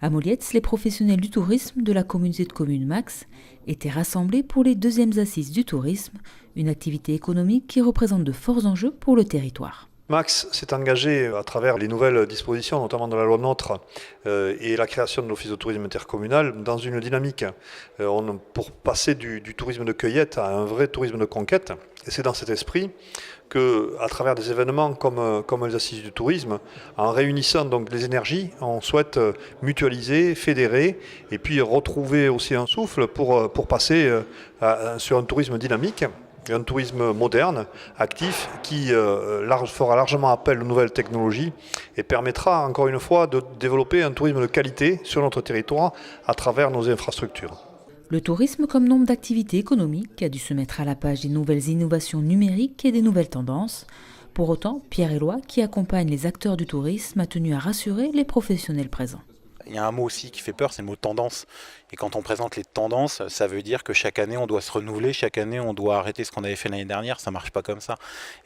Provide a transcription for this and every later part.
À Molietz, les professionnels du tourisme de la communauté de communes Max étaient rassemblés pour les deuxièmes assises du tourisme, une activité économique qui représente de forts enjeux pour le territoire. Max s'est engagé à travers les nouvelles dispositions, notamment de la loi NOTRe et la création de l'Office de tourisme intercommunal, dans une dynamique pour passer du tourisme de cueillette à un vrai tourisme de conquête. Et c'est dans cet esprit qu'à travers des événements comme les Assises du tourisme, en réunissant donc les énergies, on souhaite mutualiser, fédérer et puis retrouver aussi un souffle pour passer sur un tourisme dynamique. Un tourisme moderne, actif, qui fera largement appel aux nouvelles technologies et permettra encore une fois de développer un tourisme de qualité sur notre territoire à travers nos infrastructures. Le tourisme comme nombre d'activités économiques a dû se mettre à la page des nouvelles innovations numériques et des nouvelles tendances. Pour autant, Pierre Éloi, qui accompagne les acteurs du tourisme, a tenu à rassurer les professionnels présents. Il y a un mot aussi qui fait peur, c'est le mot tendance. Et quand on présente les tendances, ça veut dire que chaque année on doit se renouveler, chaque année on doit arrêter ce qu'on avait fait l'année dernière, ça ne marche pas comme ça.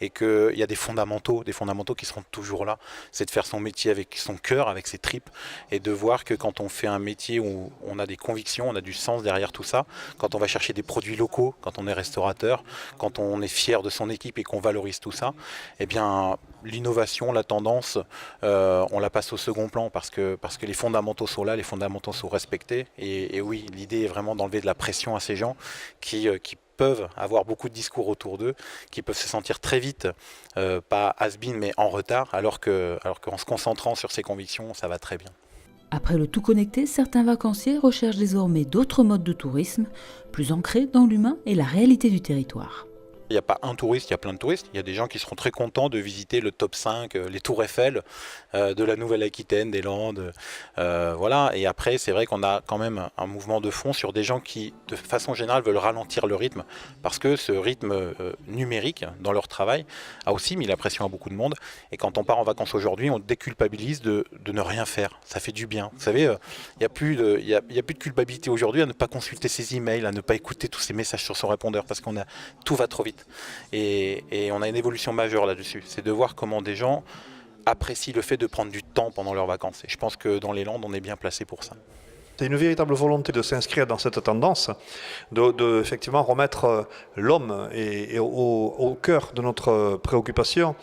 Et qu'il y a des fondamentaux qui seront toujours là. C'est de faire son métier avec son cœur, avec ses tripes, et de voir que quand on fait un métier où on a des convictions, on a du sens derrière tout ça, quand on va chercher des produits locaux, quand on est restaurateur, quand on est fier de son équipe et qu'on valorise tout ça, eh bien l'innovation, la tendance, on la passe au second plan parce que les fondamentaux sont là, les fondamentaux sont respectés. Et oui, l'idée est vraiment d'enlever de la pression à ces gens qui peuvent avoir beaucoup de discours autour d'eux, qui peuvent se sentir très vite, pas has-been, mais en retard, alors qu'en se concentrant sur ses convictions, ça va très bien. Après le tout connecté, certains vacanciers recherchent désormais d'autres modes de tourisme, plus ancrés dans l'humain et la réalité du territoire. Il n'y a pas un touriste, il y a plein de touristes. Il y a des gens qui seront très contents de visiter le top 5, les tours Eiffel de la Nouvelle-Aquitaine, des Landes. Voilà. Et après, c'est vrai qu'on a quand même un mouvement de fond sur des gens qui, de façon générale, veulent ralentir le rythme. Parce que ce rythme numérique dans leur travail a aussi mis la pression à beaucoup de monde. Et quand on part en vacances aujourd'hui, on déculpabilise de ne rien faire. Ça fait du bien. Vous savez, il n'y a plus de culpabilité aujourd'hui à ne pas consulter ses emails, à ne pas écouter tous ces messages sur son répondeur parce tout va trop vite. Et on a une évolution majeure là-dessus, c'est de voir comment des gens apprécient le fait de prendre du temps pendant leurs vacances. Et je pense que dans les Landes, on est bien placé pour ça. C'est une véritable volonté de s'inscrire dans cette tendance, de effectivement remettre l'homme au cœur de notre préoccupation.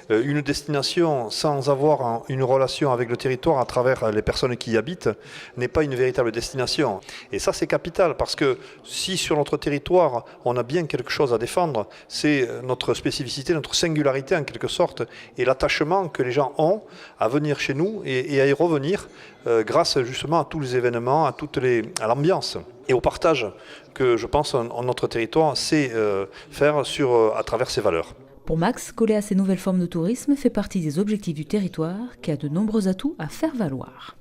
Une destination sans avoir une relation avec le territoire à travers les personnes qui y habitent n'est pas une véritable destination. Et ça, c'est capital parce que si sur notre territoire, on a bien quelque chose à défendre, c'est notre spécificité, notre singularité en quelque sorte, et l'attachement que les gens ont à venir chez nous et à y revenir grâce justement à tous les événements, à l'ambiance et au partage que je pense notre territoire sait faire à travers ses valeurs. Pour Max, coller à ces nouvelles formes de tourisme fait partie des objectifs du territoire qui a de nombreux atouts à faire valoir.